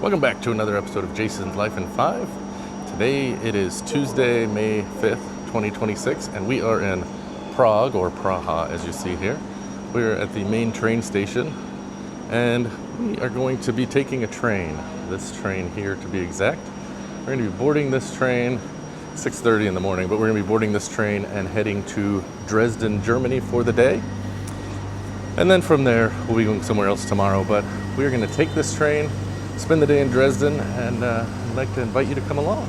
Welcome back to another episode of Jason's Life in 5. Today it is Tuesday, May 5th, 2026, and we are in Prague, or Praha as you see here. We're at the main train station, and we are going to be taking a train. This train here, to be exact. We're going to be boarding this train 6:30 in the morning, but we're going to be boarding this train and heading to Dresden, Germany for the day. And then from there, we'll be going somewhere else tomorrow, but we're going to take this train, spend the day in Dresden, and I'd like to invite you to come along.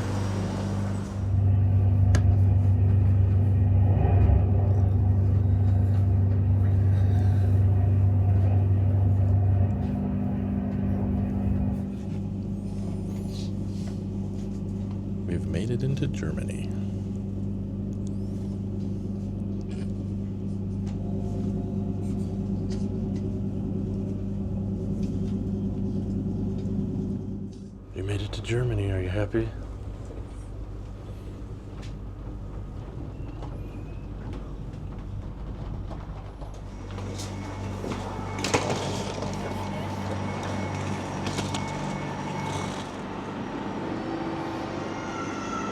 We've made it into Germany. You made it to Germany, are you happy?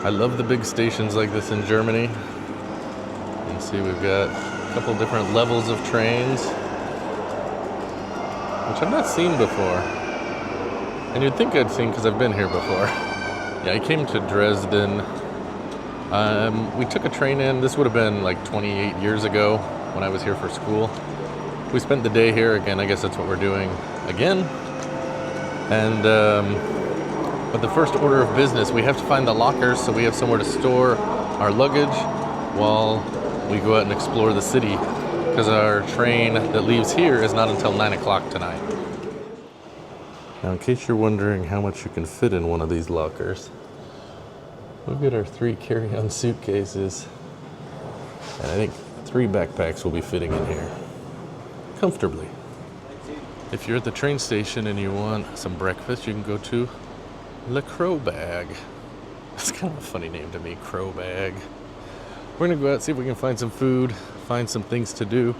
I love the big stations like this in Germany. You can see we've got a couple different levels of trains, which I've not seen before. And you'd think I'd seen because I've been here before. Yeah, I came to Dresden. We took a train in. This would have been like 28 years ago when I was here for school. We spent the day here again. I guess that's what we're doing again. And but the first order of business, we have to find the lockers so we have somewhere to store our luggage while we go out and explore the city, because our train that leaves here is not until 9 o'clock tonight. Now, in case you're wondering how much you can fit in one of these lockers, we've got our 3 carry-on suitcases, and I think 3 backpacks will be fitting in here comfortably. If you're at the train station and you want some breakfast, you can go to Le Crow Bag. That's kind of a funny name to me, Crow Bag. We're gonna go out, see if we can find some food, find some things to do.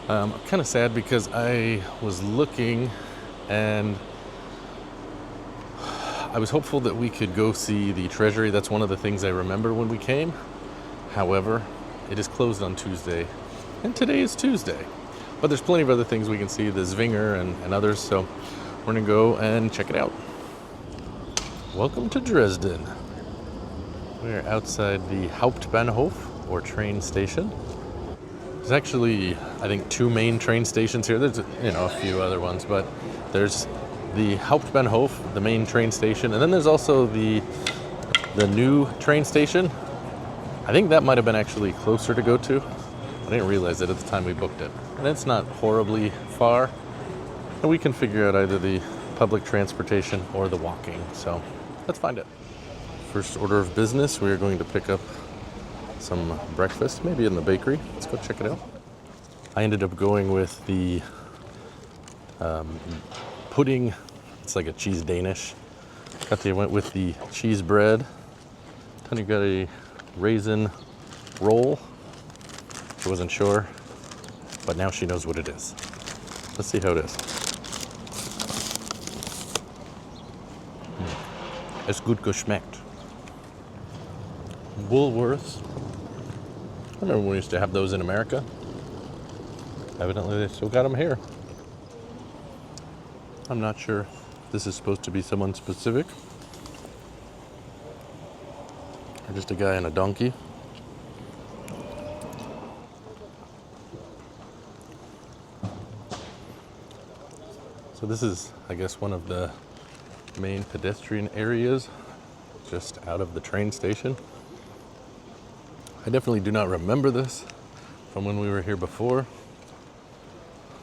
I'm kind of sad because I was looking and I was hopeful that we could go see the treasury. That's one of the things I remember when we came. However, it is closed on Tuesday, and today is Tuesday. But there's plenty of other things we can see, the Zwinger and others, so we're gonna go and check it out. Welcome to Dresden. We're outside the Hauptbahnhof, or train station. There's actually, I think, 2 main train stations here. There's, a few other ones, but there's the Hauptbahnhof, the main train station, and then there's also the new train station. I think that might have been actually closer to go to. I didn't realize it at the time we booked it. And it's not horribly far, and we can figure out either the public transportation or the walking, so let's find it. First order of business, we are going to pick up some breakfast, maybe in the bakery. Let's go check it out. I ended up going with the pudding. It's like a cheese Danish. I went with the cheese bread. Then you got a raisin roll. She wasn't sure, but now she knows what it is. Let's see how it is. It's gut geschmeckt. Woolworths. I remember when we used to have those in America. Evidently they still got them here. I'm not sure if this is supposed to be someone specific or just a guy on a donkey. So this is, I guess, one of the main pedestrian areas just out of the train station. I definitely do not remember this from when we were here before.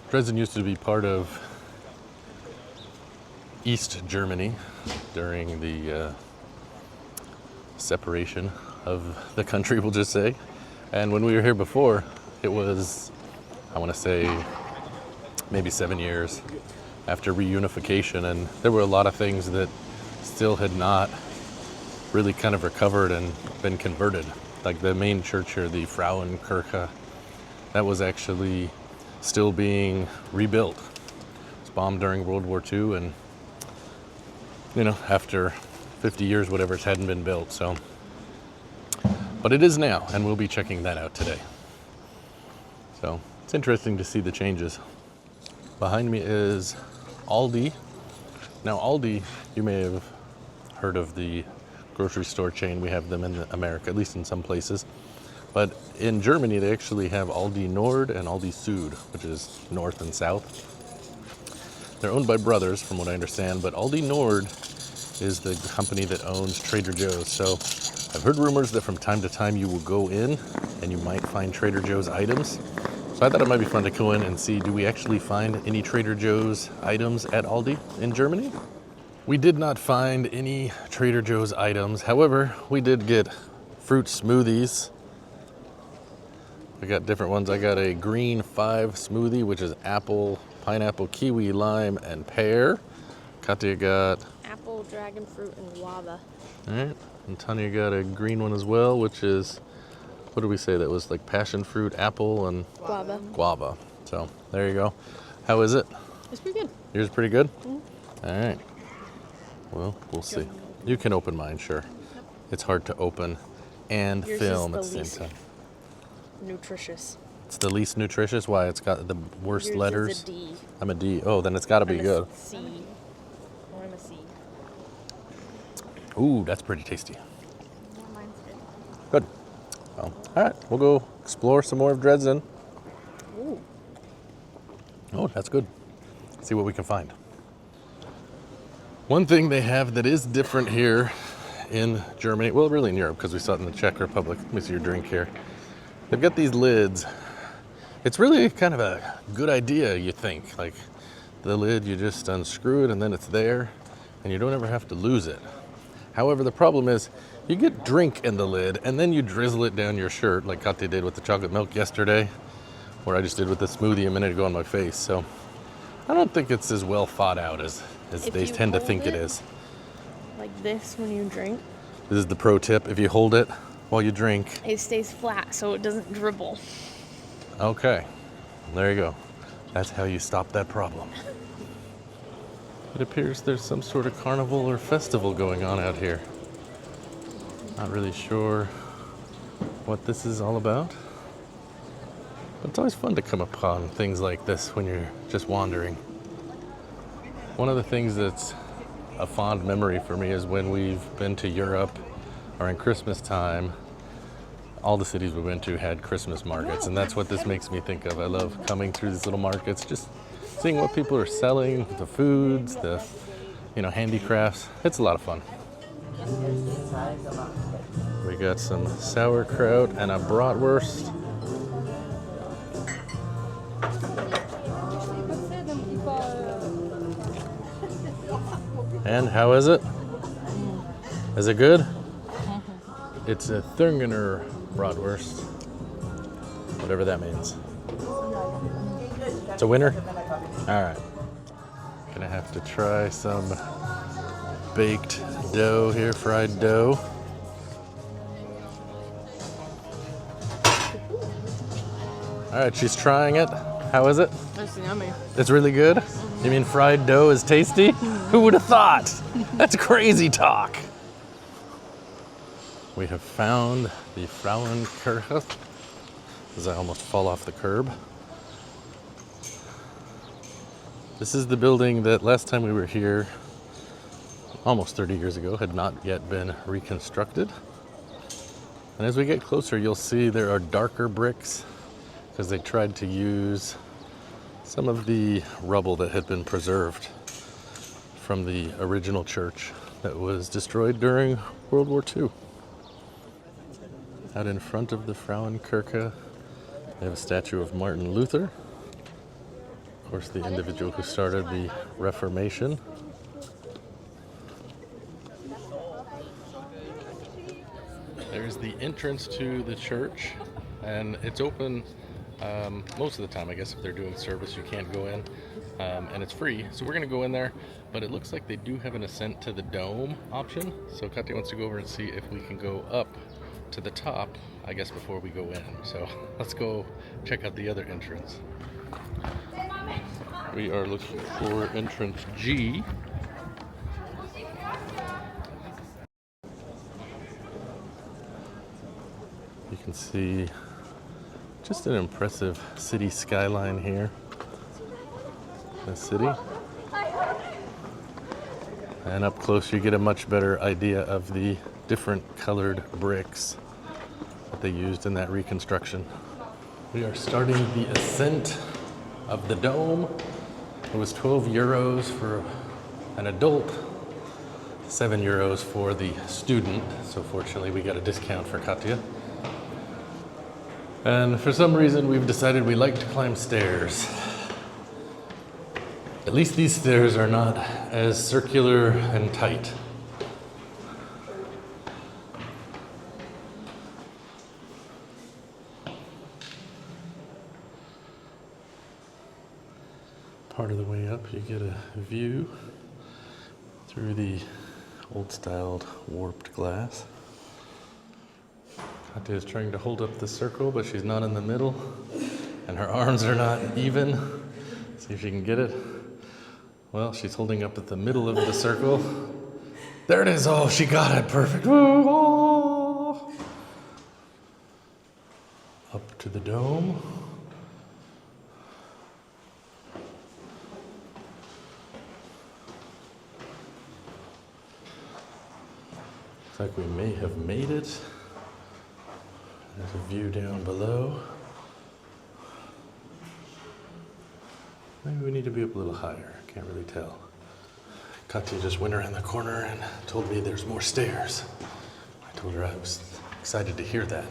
Dresden used to be part of East Germany during the separation of the country, we'll just say. And when we were here before, it was, I want to say, maybe 7 years after reunification, and there were a lot of things that still had not really kind of recovered and been converted. Like the main church here, the Frauenkirche, that was actually still being rebuilt. It was bombed during World War II, and after 50 years, whatever, it hadn't been built. So, but it is now, and we'll be checking that out today. So it's interesting to see the changes. Behind me is Aldi. Now Aldi, you may have heard of the grocery store chain. We have them in America, at least in some places. But in Germany, they actually have Aldi Nord and Aldi Süd, which is north and south. They're owned by brothers, from what I understand, but Aldi Nord is the company that owns Trader Joe's. So I've heard rumors that from time to time you will go in and you might find Trader Joe's items. So I thought it might be fun to go in and see, do we actually find any Trader Joe's items at Aldi in Germany? We did not find any Trader Joe's items. However, we did get fruit smoothies. I got different ones. I got a green 5 smoothie, which is apple, pineapple, kiwi, lime, and pear. Katya got apple, dragon fruit, and guava. All right, and Tanya got a green one as well, which is, what did we say? That was like passion fruit, apple, and guava. So there you go. How is it? It's pretty good. Yours pretty good? Mm-hmm. All right. Well, we'll see. You can open mine, sure. Yep. It's hard to open and Yours film is at the same time. Nutritious. It's the least nutritious? Why? It's got the worst Yours letters? Is a D. I'm a D. Oh, then it's got to be good. C. I'm a C. Ooh, that's pretty tasty. Yeah, mine's good. Good. Well, all right, we'll go explore some more of Dresden. Ooh. Oh, that's good. See what we can find. One thing they have that is different here in Germany, well, really in Europe, because we saw it in the Czech Republic. Let me see your drink here. They've got these lids. It's really kind of a good idea, you think. Like the lid, you just unscrew it and then it's there, and you don't ever have to lose it. However, the problem is you get drink in the lid and then you drizzle it down your shirt, like Katya did with the chocolate milk yesterday, or I just did with the smoothie a minute ago on my face. So I don't think it's as well thought out as they tend to think it is. Like this when you drink. This is the pro tip. If you hold it while you drink, it stays flat so it doesn't dribble. Okay, there you go. That's how you stop that problem. It appears there's some sort of carnival or festival going on out here. Not really sure what this is all about. But it's always fun to come upon things like this when you're just wandering. One of the things that's a fond memory for me is when we've been to Europe or in Christmas time, all the cities we went to had Christmas markets, and that's what this makes me think of. I love coming through these little markets, just seeing what people are selling, the foods, the handicrafts. It's a lot of fun. We got some sauerkraut and a bratwurst. And how is it? Is it good? It's a Zwinger bratwurst, whatever that means. It's a winner? All right. Gonna have to try some baked dough here, fried dough. All right, she's trying it. How is it? It's yummy. It's really good? You mean fried dough is tasty? Who would have thought? That's crazy talk. We have found the Frauenkirche, as I almost fall off the curb. This is the building that last time we were here, almost 30 years ago, had not yet been reconstructed. And as we get closer, you'll see there are darker bricks because they tried to use some of the rubble that had been preserved from the original church that was destroyed during World War II. Out in front of the Frauenkirche, they have a statue of Martin Luther, of course the individual who started the Reformation. There's the entrance to the church, and it's open most of the time. I guess if they're doing service, you can't go in, and it's free. So we're going to go in there, but it looks like they do have an ascent to the dome option. So Katya wants to go over and see if we can go up to the top, I guess, before we go in. So let's go check out the other entrance. We are looking for entrance G. can see just an impressive city skyline here. The city. And up close you get a much better idea of the different colored bricks that they used in that reconstruction. We are starting the ascent of the dome. It was 12 euros for an adult, 7 euros for the student. So fortunately we got a discount for Katya. And for some reason we've decided we like to climb stairs. At least these stairs are not as circular and tight. Part of the way up, you get a view through the old-styled warped glass. Katya is trying to hold up the circle, but she's not in the middle, and her arms are not even. See if she can get it. Well, she's holding up at the middle of the circle. There it is. Oh, she got it. Perfect. Woo! Up to the dome. Looks like we may have made it. There's a view down below. Maybe we need to be up a little higher. Can't really tell. Katya just went around the corner and told me there's more stairs. I told her I was excited to hear that.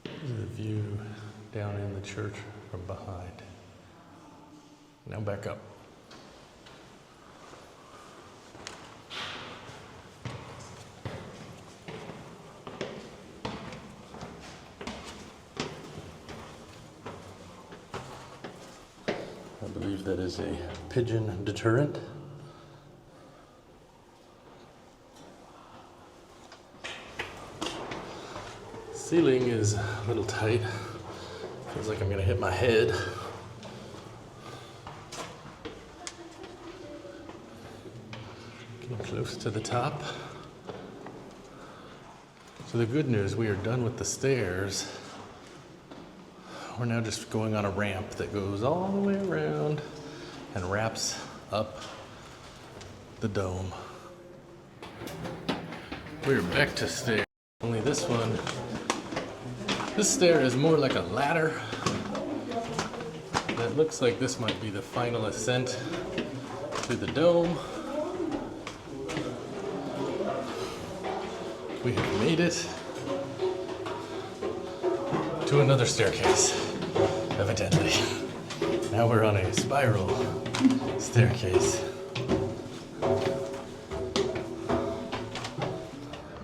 There's a view down in the church from behind. Now back up. I believe that is a pigeon deterrent. Ceiling is a little tight. Feels like I'm gonna hit my head. Getting close to the top. So the good news, we are done with the stairs. We're now just going on a ramp that goes all the way around and wraps up the dome. We're back to stairs. Only this stair is more like a ladder. That looks like this might be the final ascent to the dome. We have made it to another staircase, evidently. Now we're on a spiral staircase.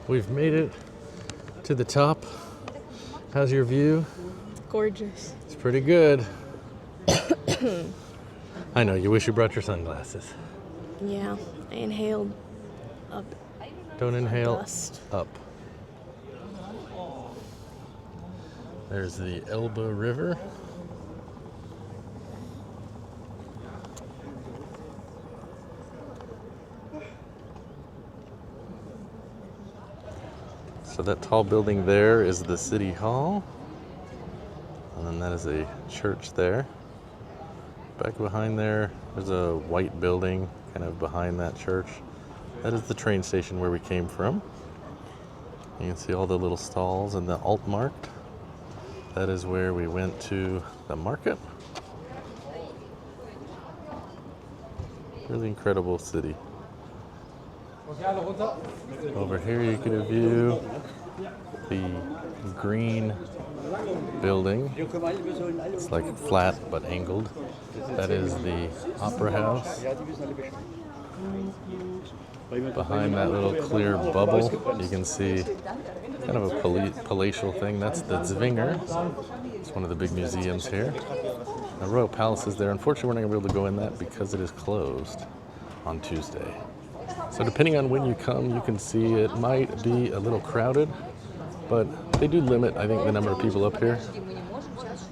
We've made it to the top. How's your view? Gorgeous. It's pretty good. I know, you wish you brought your sunglasses. Yeah, I inhaled up. Don't inhale Dust. up. There's the Elbe River. So that tall building there is the City Hall. And then that is a church there. Back behind there, there's a white building kind of behind that church. That is the train station where we came from. You can see all the little stalls and the Altmarkt. That is where we went to the market. Really incredible city. Over here you get a view the green building. It's like flat but angled. That is the Opera House. Behind that little clear bubble, you can see kind of a palatial thing. That's the Zwinger. It's one of the big museums here. The Royal Palace is there. Unfortunately, we're not going to be able to go in that because it is closed on Tuesday. So depending on when you come, you can see it might be a little crowded, but they do limit, I think, the number of people up here.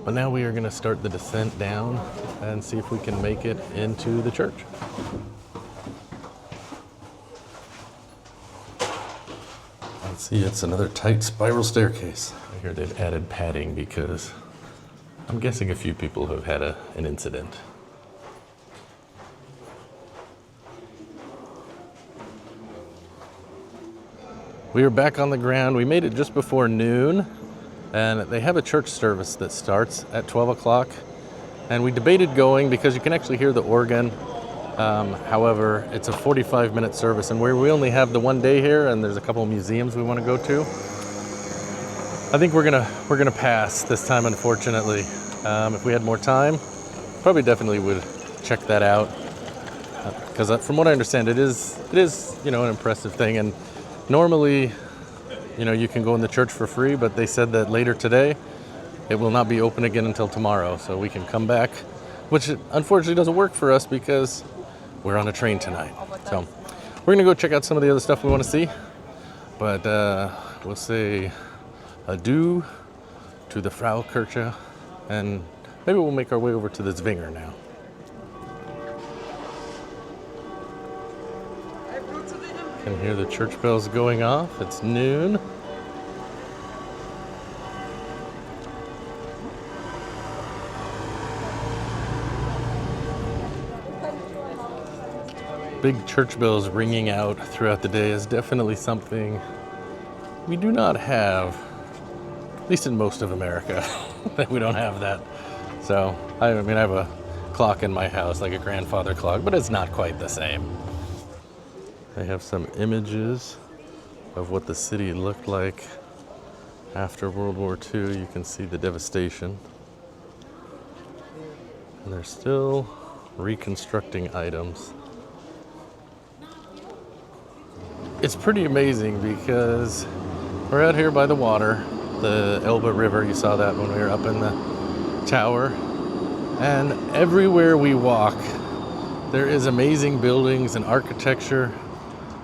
But now we are going to start the descent down and see if we can make it into the church. See, it's another tight spiral staircase. I hear they've added padding because I'm guessing a few people have had an incident. We are back on the ground. We made it just before noon, and they have a church service that starts at 12 o'clock. And we debated going because you can actually hear the organ. However, it's a 45-minute service, and we only have the one day here, and there's a couple of museums we want to go to. I think we're gonna pass this time, unfortunately. If we had more time, probably definitely would check that out. Because from what I understand, it is an impressive thing. And normally, you can go in the church for free, but they said that later today, it will not be open again until tomorrow, so we can come back, which unfortunately doesn't work for us because we're on a train tonight. So we're gonna go check out some of the other stuff we want to see, but we'll say adieu to the Frauenkirche, and maybe we'll make our way over to the Zwinger now. You can hear the church bells going off. It's noon. Big church bells ringing out throughout the day is definitely something we do not have, at least in most of America, that we don't have that. So, I have a clock in my house, like a grandfather clock, but it's not quite the same. They have some images of what the city looked like after World War II. You can see the devastation. And they're still reconstructing items. It's pretty amazing because we're out here by the water, the Elbe River. You saw that when we were up in the tower. And everywhere we walk, there is amazing buildings and architecture.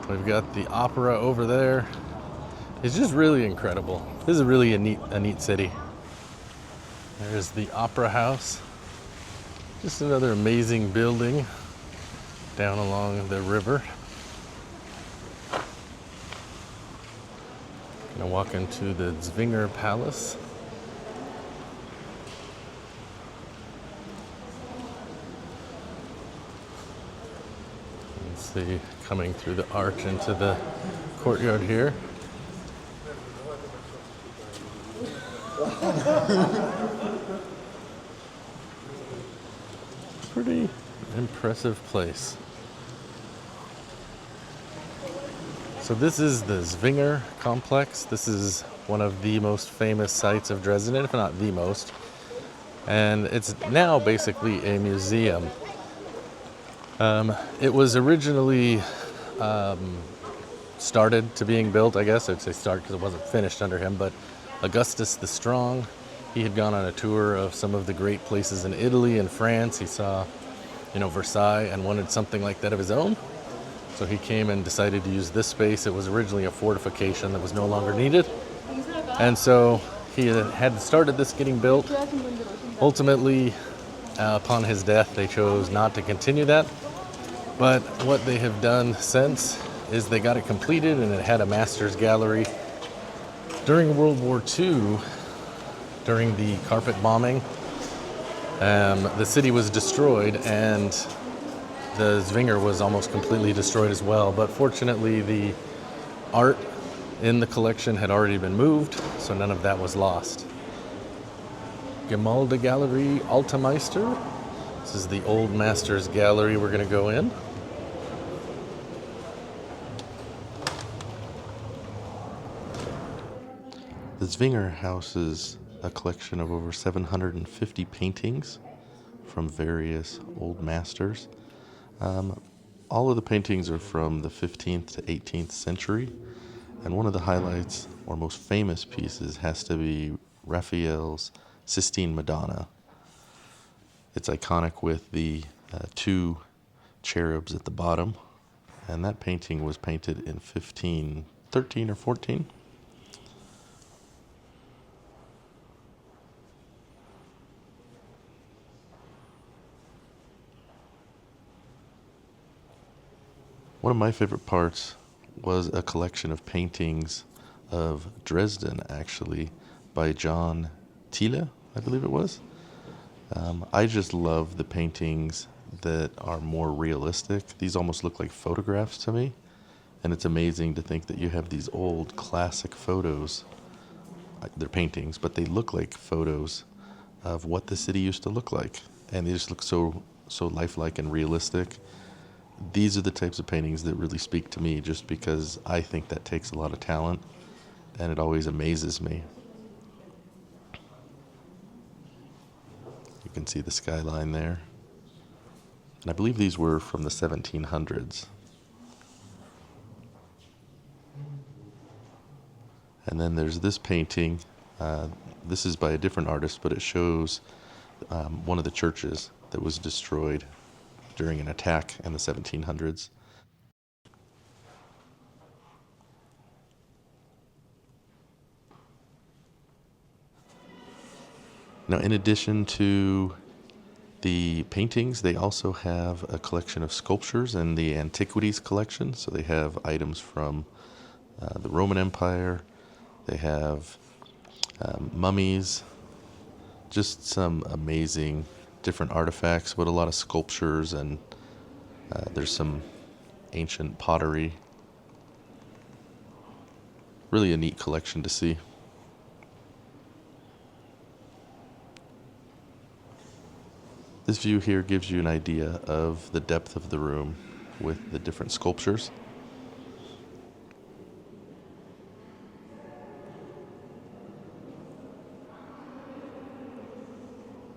We've got the opera over there. It's just really incredible. This is really a neat city. There's the Opera House. Just another amazing building down along the river. Gonna walk into the Zwinger Palace. Let's see, coming through the arch into the courtyard here. Pretty impressive place. So this is the Zwinger complex. This is one of the most famous sites of Dresden, if not the most. And it's now basically a museum. It was originally started to being built, I guess. I'd say start because it wasn't finished under him, but Augustus the Strong, he had gone on a tour of some of the great places in Italy and France. He saw, Versailles and wanted something like that of his own. So he came and decided to use this space. It was originally a fortification that was no longer needed. And so he had started this getting built. Ultimately, upon his death, they chose not to continue that. But what they have done since is they got it completed, and it had a master's gallery. During World War II, during the carpet bombing, the city was destroyed, and the Zwinger was almost completely destroyed as well. But fortunately, the art in the collection had already been moved, so none of that was lost. Gemälde Gallery Altemeister. This is the old master's gallery we're going to go in. The Zwinger houses a collection of over 750 paintings from various old masters. All of the paintings are from the 15th to 18th century, and one of the highlights or most famous pieces has to be Raphael's Sistine Madonna. It's iconic with the two cherubs at the bottom, and that painting was painted in 1513 or 14. One of my favorite parts was a collection of paintings of Dresden, actually, by John Thiele, I believe it was. I just love the paintings that are more realistic. These almost look like photographs to me. And it's amazing to think that you have these old classic photos. They're paintings, but they look like photos of what the city used to look like. And they just look so lifelike and realistic. These are the types of paintings that really speak to me, just because I think that takes a lot of talent, and it always amazes me. You can see the skyline there. And I believe these were from the 1700s. And then there's this painting. This is by a different artist, but it shows one of the churches that was destroyed during an attack in the 1700s. Now, in addition to the paintings, they also have a collection of sculptures in the antiquities collection. So they have items from the Roman Empire. They have mummies, just some amazing different artifacts, but a lot of sculptures, and there's some ancient pottery. Really a neat collection to see. This view here gives you an idea of the depth of the room with the different sculptures.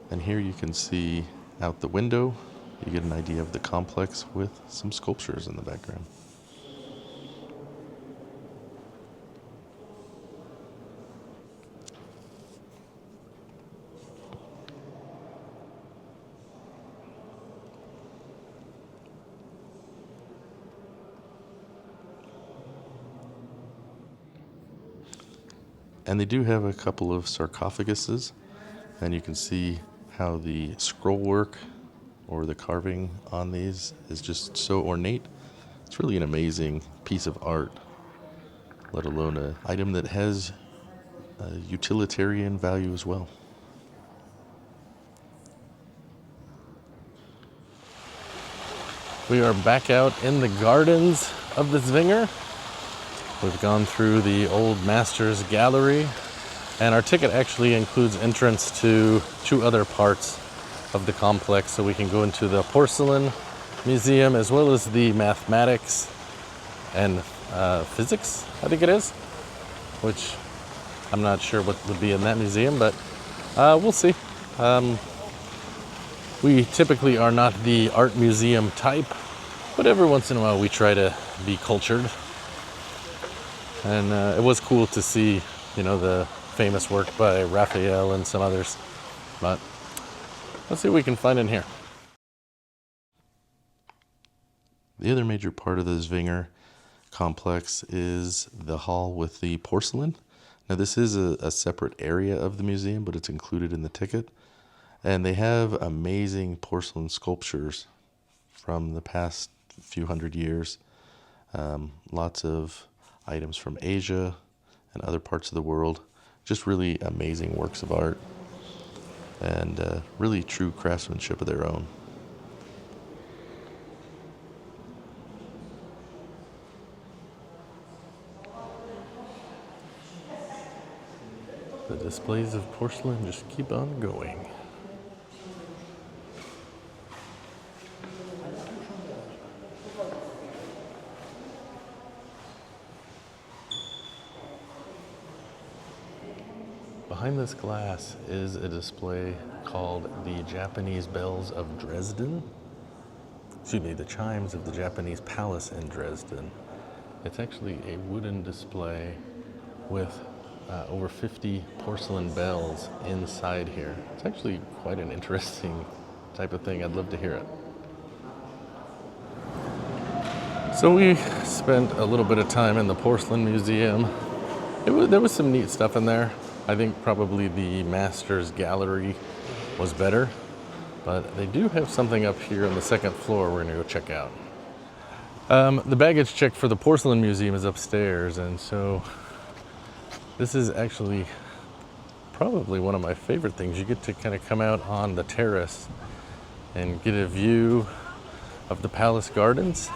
And here you can see out the window, you get an idea of the complex with some sculptures in the background. And they do have a couple of sarcophaguses, and you can see how the scroll work or the carving on these is just so ornate. It's really an amazing piece of art, let alone an item that has a utilitarian value as well. We are back out in the gardens of the Zwinger. We've gone through the old Masters Gallery, and our ticket actually includes entrance to two other parts of the complex, so we can go into the Porcelain Museum as well as the Mathematics and Physics, I think it is, which I'm not sure what would be in that museum, but we'll see. We typically are not the art museum type, but every once in a while we try to be cultured. And it was cool to see, the famous work by Raphael and some others. But let's see what we can find in here. The other major part of the Zwinger complex is the hall with the porcelain. Now, this is a separate area of the museum, but it's included in the ticket. And they have amazing porcelain sculptures from the past few hundred years. Lots of items from Asia and other parts of the world. Just really amazing works of art and really true craftsmanship of their own. The displays of porcelain just keep on going. Behind this glass is a display called the Japanese Bells of Dresden. The chimes of the Japanese Palace in Dresden. It's actually a wooden display with over 50 porcelain bells inside here. It's actually quite an interesting type of thing. I'd love to hear it. So we spent a little bit of time in the Porcelain Museum. There was some neat stuff in there. I think probably the Masters Gallery was better, but they do have something up here on the second floor we're gonna go check out. The baggage check for the Porcelain Museum is upstairs, and so This is actually probably one of my favorite things. You get to kind of come out on the terrace and get a view of the palace gardens.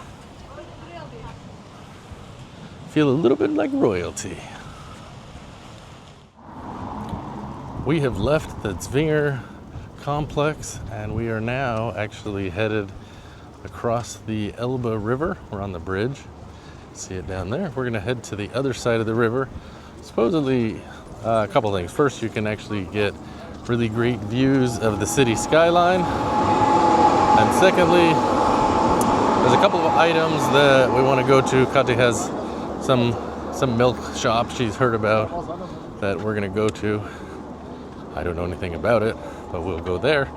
Feel a little bit like royalty. We have left the Zwinger complex and we are now actually headed across the Elbe River. We're on the bridge. See it down there. We're gonna head to the other side of the river. Supposedly, a couple things. First, you can actually get really great views of the city skyline. And secondly, there's a couple of items that we want to go to. Katya has some milk shop she's heard about that we're gonna go to. I don't know anything about it, but we'll go there.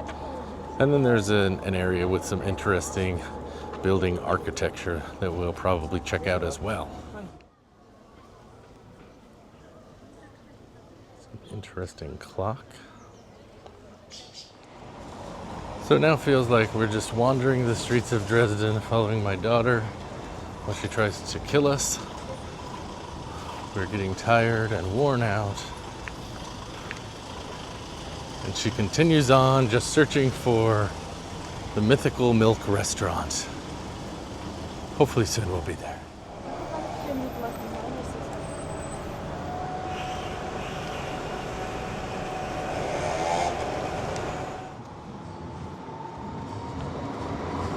And then there's an area with some interesting building architecture that we'll probably check out as well. Some interesting clock. So it now feels like we're just wandering the streets of Dresden, following my daughter while she tries to kill us. We're getting tired and worn out. And she continues on, just searching for the mythical milk restaurant. Hopefully soon we'll be there.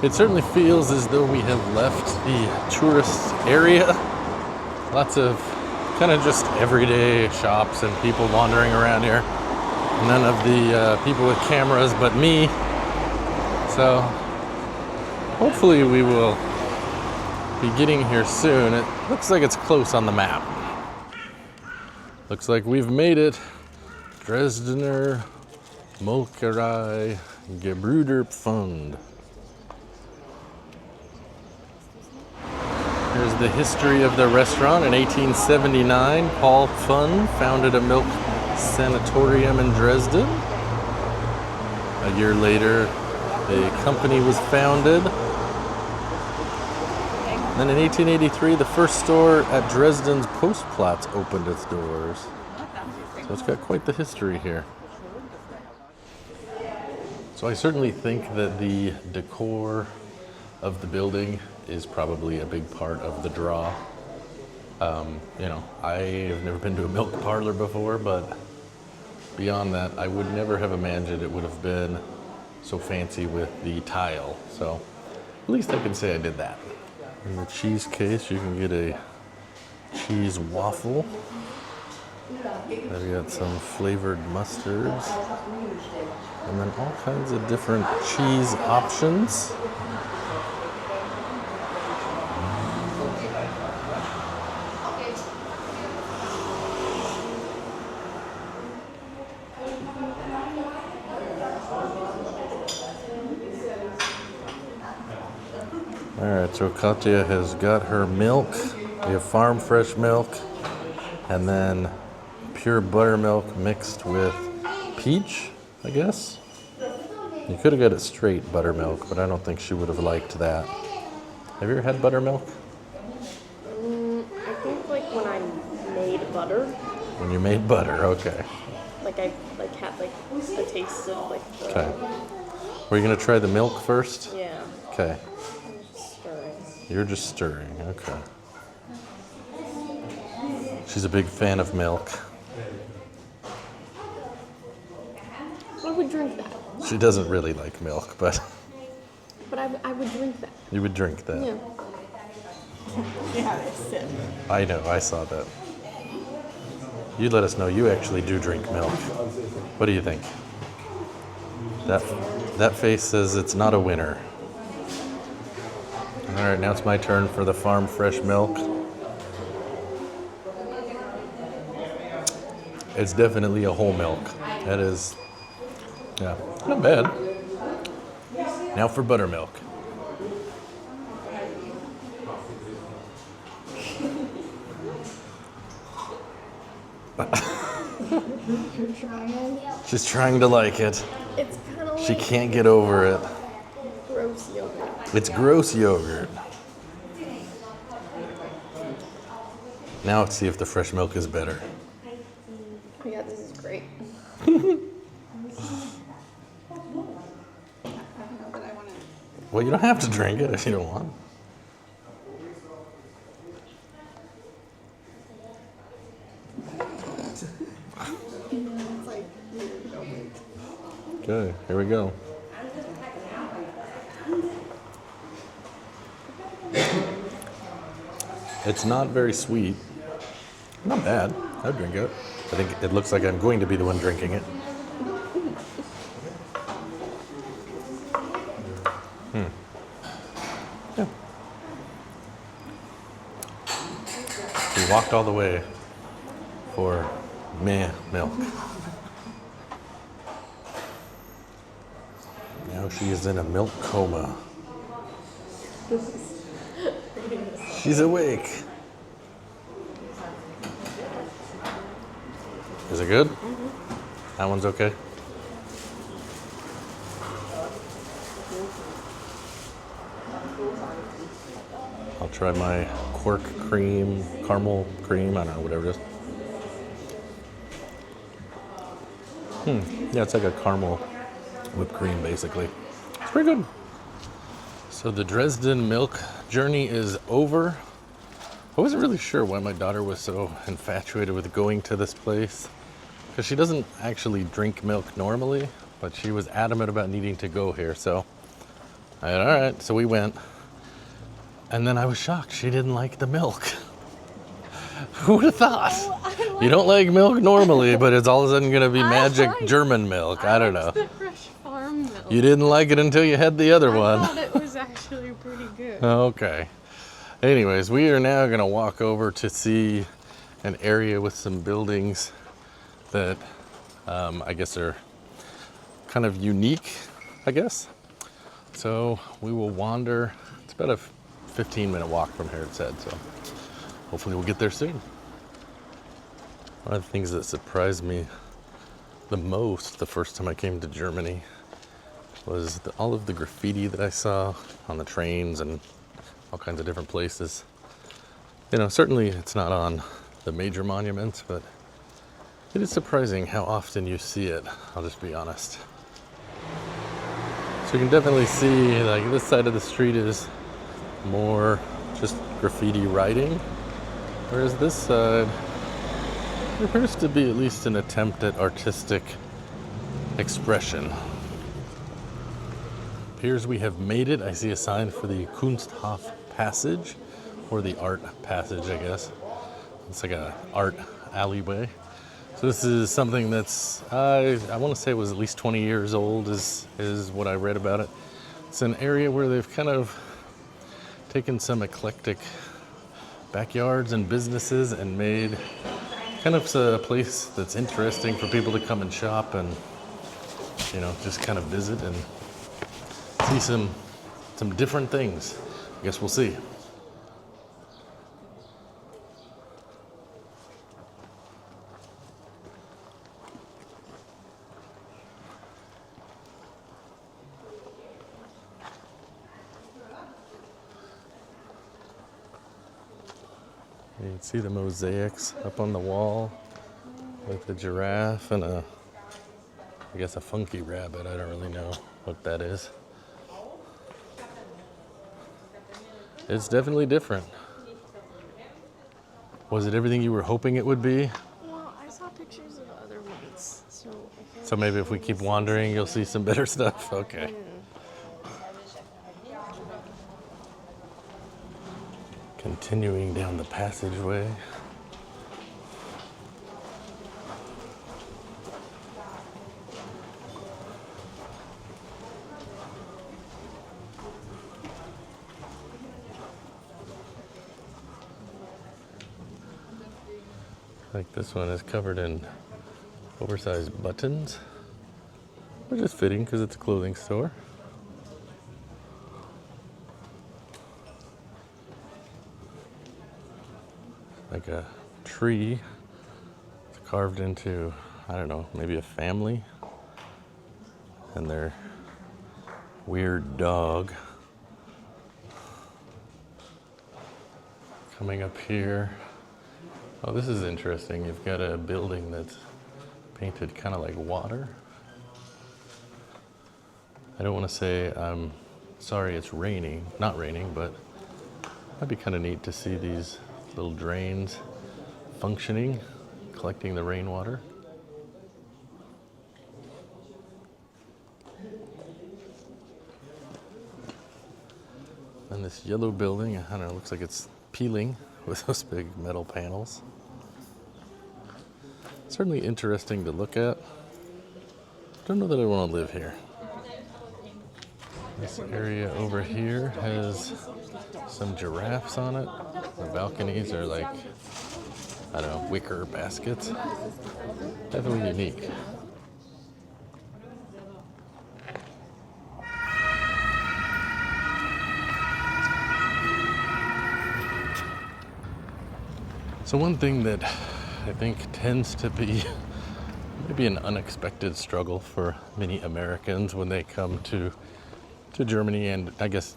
It certainly feels as though we have left the tourist area. Lots of kind of just everyday shops and people wandering around here. None of the people with cameras but me. So hopefully we will be getting here soon. It looks like it's close on the map. Looks like we've made it. Dresdner Molkerei Gebrüderpfund. Here's the history of the restaurant. In 1879, Paul Pfund founded a milk sanatorium in Dresden. A year later, the company was founded. Then in 1883, the first store at Dresden's Postplatz opened its doors. So it's got quite the history here. So I certainly think that the decor of the building is probably a big part of the draw. I have never been to a milk parlor before, but beyond that, I would never have imagined it would have been so fancy with the tile. So at least I can say I did that. In the cheese case, you can get a cheese waffle. I've got some flavored mustards. And then all kinds of different cheese options. All right, so Katya has got her milk. We have farm fresh milk and then pure buttermilk mixed with peach, I guess. You could have got it straight buttermilk, but I don't think she would have liked that. Have you ever had buttermilk? I think like when I made butter. When you made butter, okay. Like I had the taste of like the... Okay. Were you gonna try the milk first? Yeah. Okay. Stirring. You're just stirring, okay. She's a big fan of milk. I would drink that. She doesn't really like milk, but But I would drink that. you would drink that. Yeah. Yeah, it's it. I know, I saw that. You let us know you actually do drink milk. What do you think? That face says it's not a winner. All right, now it's my turn for the farm fresh milk. It's definitely a whole milk. That is, yeah, not bad. Now for buttermilk. She's trying to like it. It's kind of She like can't get over it. gross yogurt. It's gross yogurt. Now let's see if the fresh milk is better. Well, you don't have to drink it if you don't want. Okay, here we go. It's not very sweet. Not bad. I'd drink it. I think it looks like I'm going to be the one drinking it. Yeah. We walked all the way for meh milk. Now she is in a milk coma. She's awake. Is it good? Mm-hmm. That one's okay. I'll try my quark cream, caramel cream, I don't know, whatever it is. Yeah, it's like a caramel whipped cream, basically. It's pretty good. So the Dresden milk journey is over. I wasn't really sure why my daughter was so infatuated with going to this place, because she doesn't actually drink milk normally, but she was adamant about needing to go here. So I said, all right, so we went. And then I was shocked she didn't like the milk. Who would have thought? Oh, you don't like milk normally, but it's all of a sudden going to be magic German milk. I don't know. The fresh farm milk. You didn't like it until you had the other one. I thought it was actually pretty good. Okay. Anyways, we are now going to walk over to see an area with some buildings that I guess are kind of unique, I guess. So we will wander. It's about a 15-minute walk from here, it said, so hopefully we'll get there soon. One of the things that surprised me the most the first time I came to Germany was all of the graffiti that I saw on the trains and all kinds of different places. You know, certainly it's not on the major monuments, but it is surprising how often you see it, I'll just be honest. So you can definitely see, like, this side of the street is more just graffiti writing, whereas this side there appears to be at least an attempt at artistic expression. Appears we have made it. I see a sign for the Kunsthof Passage, or the art passage, I guess. It's like a art alleyway. So this is something that's I want to say it was at least 20 years old is what I read about it. It's an area where they've kind of taken some eclectic backyards and businesses and made kind of a place that's interesting for people to come and shop and, you know, just kind of visit and see some different things. I guess we'll see. You can see the mosaics up on the wall with the giraffe and I guess a funky rabbit. I don't really know what that is. It's definitely different. Was it everything you were hoping it would be? Well, I saw pictures of other ones, So maybe if we keep wandering, you'll see some better stuff? Okay. Continuing down the passageway. Like this one is covered in oversized buttons, which is fitting because it's a clothing store. Like a tree. It's carved into, I don't know, maybe a family and their weird dog. Coming up here. Oh, this is interesting. You've got a building that's painted kind of like water. I don't want to say I'm Sorry, it's raining. Not raining, but that'd be kind of neat to see these little drains functioning, collecting the rainwater. And this yellow building, I don't know, looks like it's peeling with those big metal panels. Certainly interesting to look at. Don't know that I want to live here. This area over here has some giraffes on it. The balconies are like, I don't know, wicker baskets. Definitely unique. So one thing that I think tends to be maybe an unexpected struggle for many Americans when they come to Germany, and I guess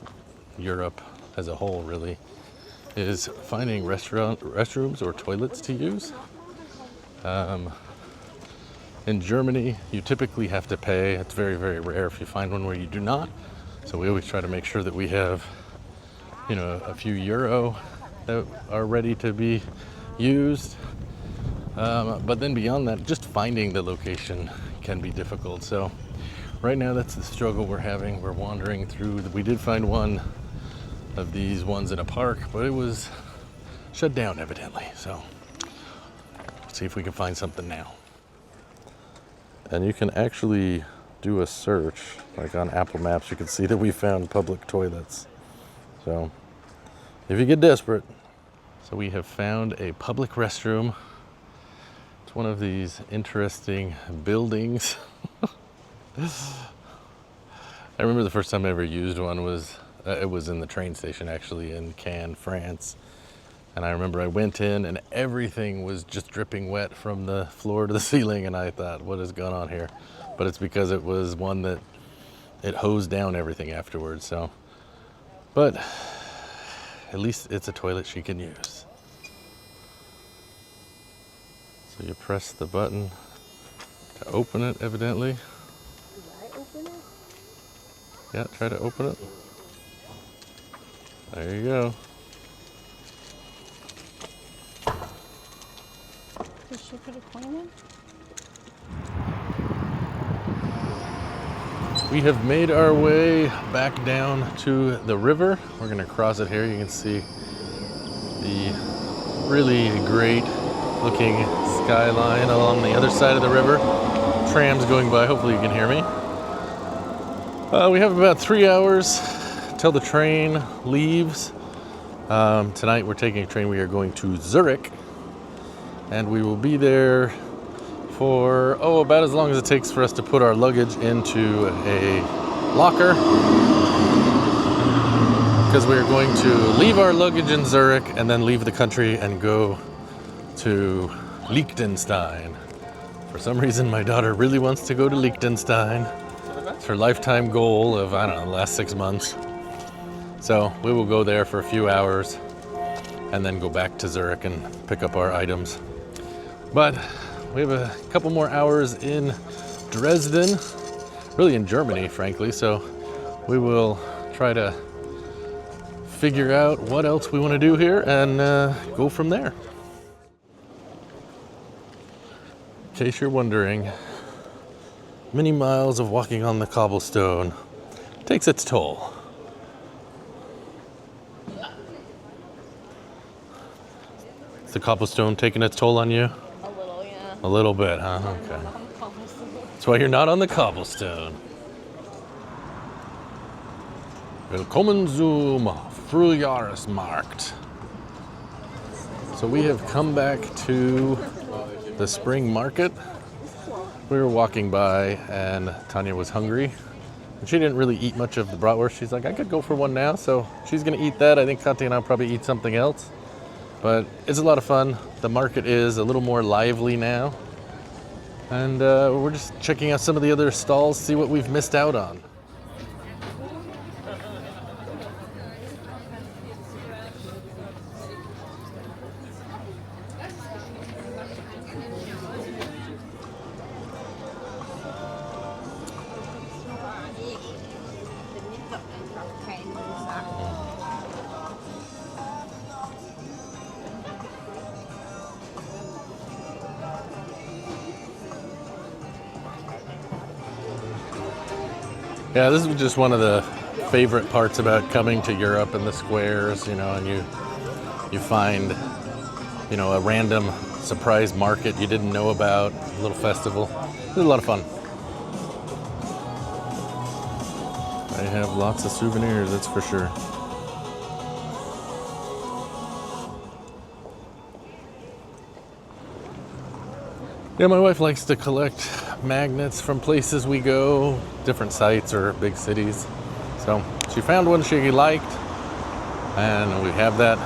Europe as a whole really, is finding restrooms or toilets to use. In Germany, you typically have to pay. It's very, very rare if you find one where you do not. So we always try to make sure that we have, a few euro that are ready to be used. But then beyond that, just finding the location can be difficult. So right now, that's the struggle we're having. We're wandering through. We did find one of these ones in a park, but it was shut down evidently. So let's see if we can find something now. And you can actually do a search, like on Apple Maps, you can see that we found public toilets. So if you get desperate. So we have found a public restroom. It's one of these interesting buildings. I remember the first time I ever used one was, it was in the train station actually in Cannes, France. And I remember I went in and everything was just dripping wet from the floor to the ceiling, and I thought, what is going on here? But it's because it was one that it hosed down everything afterwards. So, but at least it's a toilet she can use. So you press the button to open it, evidently. Did I open it? Yeah, try to open it. There you go. Did she put a coin in? We have made our way back down to the river. We're gonna cross it here. You can see the really great looking skyline along the other side of the river. Trams going by, hopefully you can hear me. We have about 3 hours till the train leaves. Tonight we're taking a train. We are going to Zurich, and we will be there for, about as long as it takes for us to put our luggage into a locker, because we are going to leave our luggage in Zurich and then leave the country and go to Liechtenstein. For some reason, my daughter really wants to go to Liechtenstein. It's her lifetime goal of, I don't know, the last 6 months. So we will go there for a few hours and then go back to Zurich and pick up our items. But we have a couple more hours in Dresden, really in Germany, frankly. So we will try to figure out what else we want to do here and go from there. In case you're wondering, many miles of walking on the cobblestone takes its toll. Is the cobblestone taking its toll on you? A little, yeah. A little bit, huh? Okay. That's why you're not on the cobblestone. Willkommen zum Frühjahrsmarkt. So we have come back to the spring market. We were walking by and Tanya was hungry. And she didn't really eat much of the bratwurst. She's like, I could go for one now. So she's gonna eat that. I think Katya and I'll probably eat something else. But it's a lot of fun. The market is a little more lively now. And we're just checking out some of the other stalls, see what we've missed out on. Yeah, this is just one of the favorite parts about coming to Europe and the squares, and you find, a random surprise market you didn't know about, a little festival. It was a lot of fun. They have lots of souvenirs, that's for sure. Yeah, my wife likes to collect magnets from places we go, different sites or big cities. So she found one she liked, and we have that.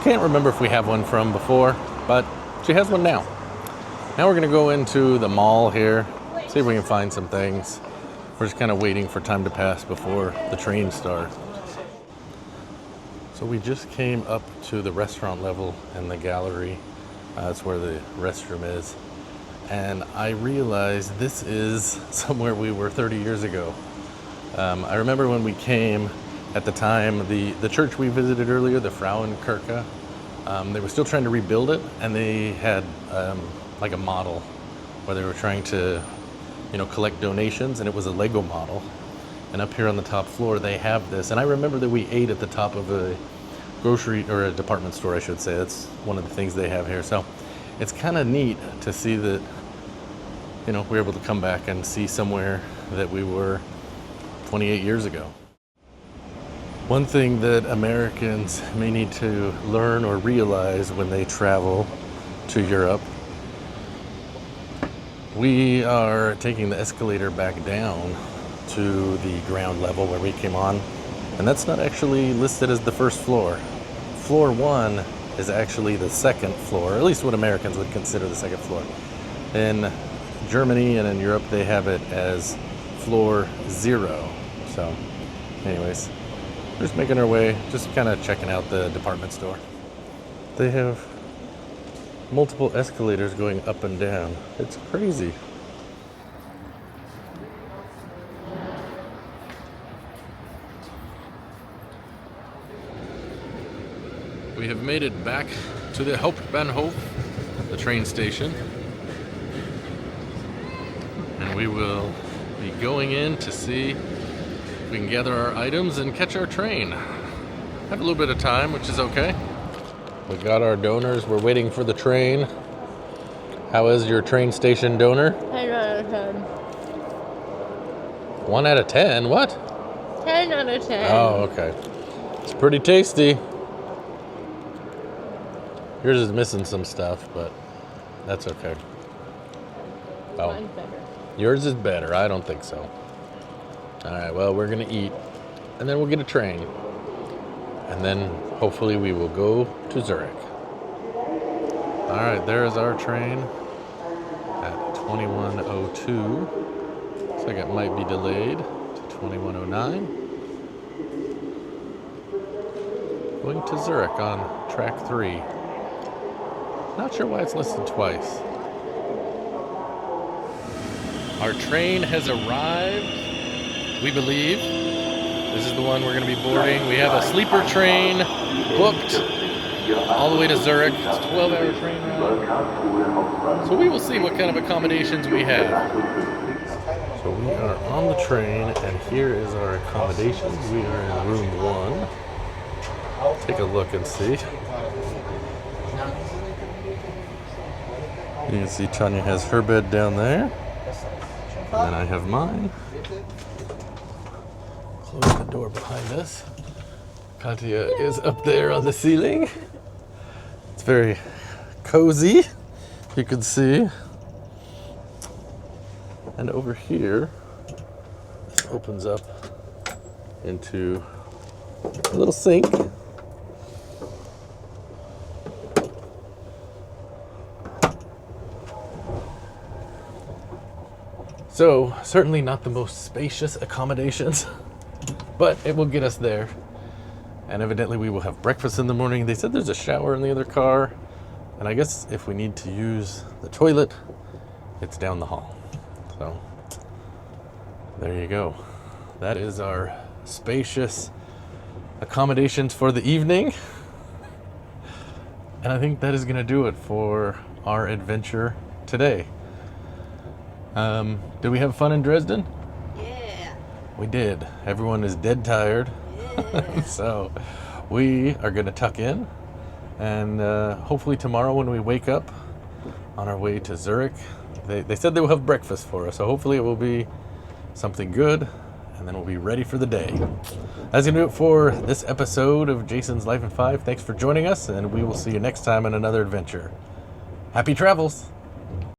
Can't remember if we have one from before, but she has one now. Now we're gonna go into the mall here, see if we can find some things. We're just kind of waiting for time to pass before the train starts. So we just came up to the restaurant level in the gallery. That's where the restroom is. And I realized this is somewhere we were 30 years ago. I remember when we came at the time, the church we visited earlier, the Frauenkirche, they were still trying to rebuild it, and they had like a model where they were trying to, collect donations, and it was a Lego model. And up here on the top floor, they have this. And I remember that we ate at the top of a grocery, or a department store, I should say. That's one of the things they have here. So it's kind of neat to see that, we're able to come back and see somewhere that we were 28 years ago. One thing that Americans may need to learn or realize when they travel to Europe, we are taking the escalator back down to the ground level where we came on, and that's not actually listed as the first floor. Floor 1 is actually the second floor, or at least what Americans would consider the second floor. In Germany and in Europe, they have it as floor 0. So, anyways, we're just making our way, just kind of checking out the department store. They have multiple escalators going up and down. It's crazy. We have made it back to the Hauptbahnhof, the train station. And we will be going in to see if we can gather our items and catch our train. Have a little bit of time, which is okay. We got our donors. We're waiting for the train. How is your train station donor? 10 out of 10. 1 out of 10? What? 10 out of 10. Oh, okay. It's pretty tasty. Yours is missing some stuff, but that's okay. Oh. Mine's better. Yours is better. I don't think so. All right, well, we're going to eat, and then we'll get a train. And then hopefully we will go to Zurich. All right, there is our train at 21:02. Looks like it might be delayed to 21:09. Going to Zurich on track 3. Not sure why it's listed twice. Our train has arrived, we believe. This is the one we're going to be boarding. We have a sleeper train booked all the way to Zurich. It's a 12-hour train ride. So we will see what kind of accommodations we have. So we are on the train, and here is our accommodations. We are in room 1. Take a look and see. You can see Tanya has her bed down there. And then I have mine. Close the door behind us. Katya is up there on the ceiling. It's very cozy, you can see. And over here, this opens up into a little sink. So, certainly not the most spacious accommodations, but it will get us there. And evidently we will have breakfast in the morning. They said there's a shower in the other car. And I guess if we need to use the toilet, it's down the hall. So, there you go. That is our spacious accommodations for the evening. And I think that is going to do it for our adventure today. Did we have fun in Dresden? Yeah. We did. Everyone is dead tired. So we are going to tuck in. And hopefully tomorrow when we wake up on our way to Zurich, they said they will have breakfast for us. So hopefully it will be something good. And then we'll be ready for the day. That's going to do it for this episode of Jason's Life in 5. Thanks for joining us. And we will see you next time on another adventure. Happy travels.